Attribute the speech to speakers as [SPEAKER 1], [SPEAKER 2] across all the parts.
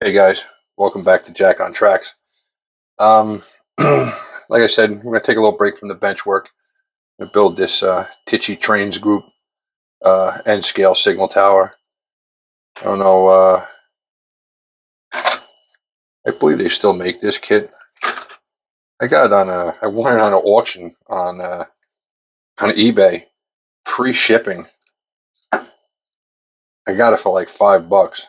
[SPEAKER 1] Hey guys, welcome back to Jack on Tracks. Um, like I said, we're gonna take a little break from the bench work and build this Tichy Trains Group N Scale signal tower. I don't know. I believe they still make this kit. I got it on I won it on an auction on eBay, free shipping. I got it for like $5.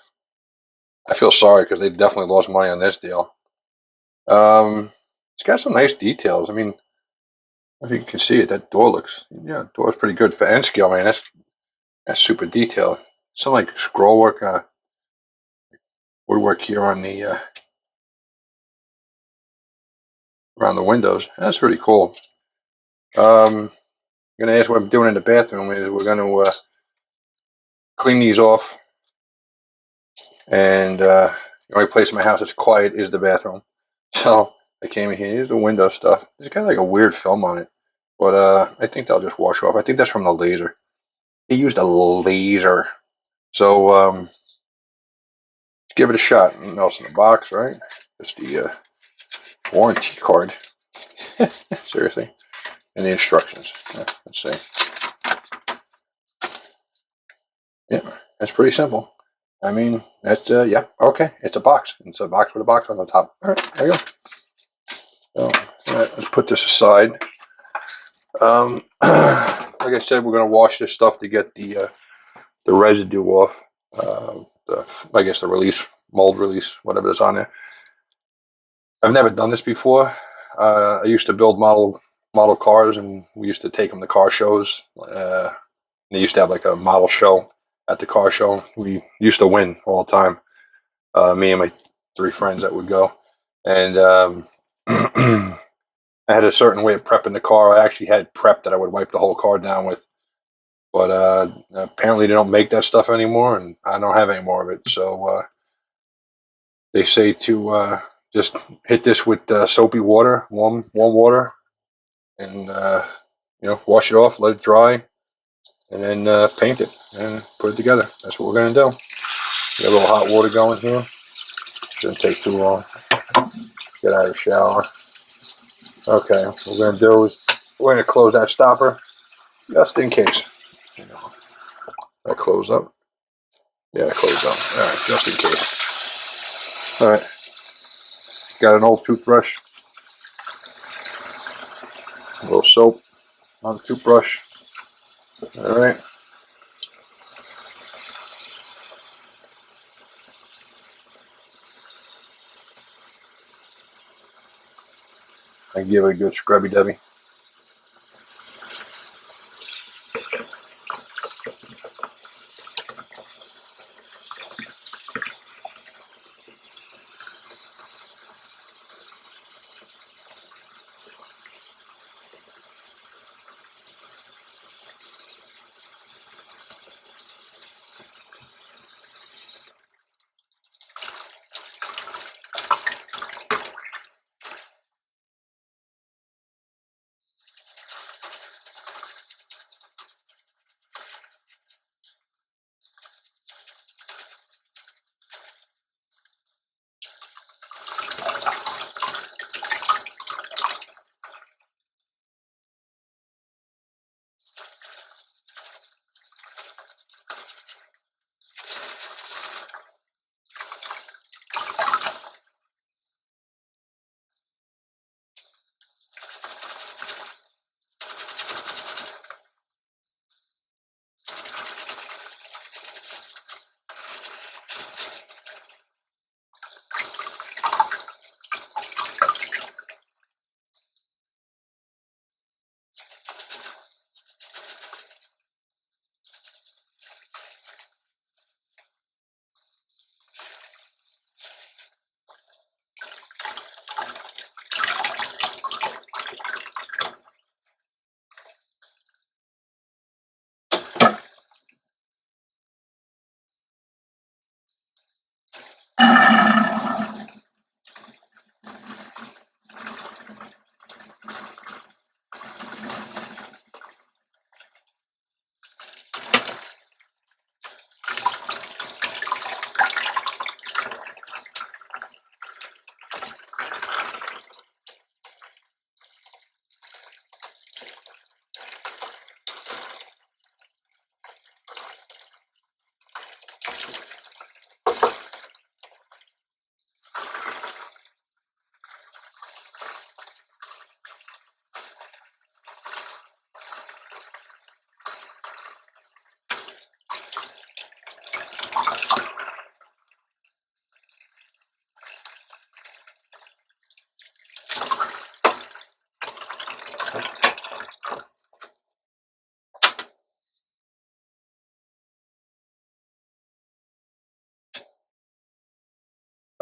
[SPEAKER 1] I feel sorry because they definitely lost money on this deal. It's got some nice details. I mean, if you can see it, that door looks, door's pretty good for N scale, man. That's super detailed. Some like scroll work, woodwork here on the around the windows. That's pretty cool. I'm gonna ask what I'm doing in the bathroom. Is we're gonna clean these off, and the only place in my house that's quiet is the bathroom. So I came in here. Here's the window stuff. There's kind of like a weird film on it, but I think they'll just wash off. I think that's from the laser. He used a laser. So let's give it a shot. Nothing else in the box, right? Just the warranty card. Seriously. And the instructions. Let's see. Yeah, that's pretty simple. I mean, that's, yeah, okay. It's a box. It's a box with a box on the top. All right, there you go. So, all right, let's put this aside. Like I said, we're going to wash this stuff to get the residue off. I guess the release, mold release, whatever is on there. I've never done this before. I used to build model cars, and we used to take them to car shows. They used to have like a model show at the car show. We used to win all the time. Me and my three friends that would go, and I had a certain way of prepping the car. I actually had prep that I would wipe the whole car down with, but apparently they don't make that stuff anymore, and I don't have any more of it. So they say to just hit this with soapy water, warm water, and wash it off, let it dry, and then paint it and put it together. That's what we're gonna do. Get a little hot water going here. Shouldn't take too long. Get out of the shower. Okay, what we're gonna do is we're gonna close that stopper just in case. That close up. Yeah, close up. All right, just in case. All right. Got an old toothbrush. A little soap on the toothbrush. All right. And give it a good scrubby dubby.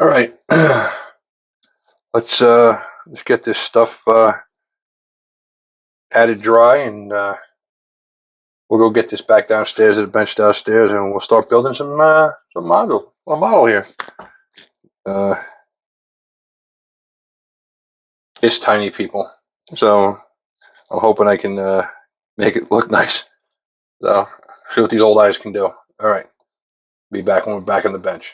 [SPEAKER 1] All right, let's get this stuff added dry, and we'll go get this back downstairs at the bench downstairs, and we'll start building some model here. It's tiny, people, so I'm hoping I can make it look nice. So see what these old eyes can do. All right, be back when we're back on the bench.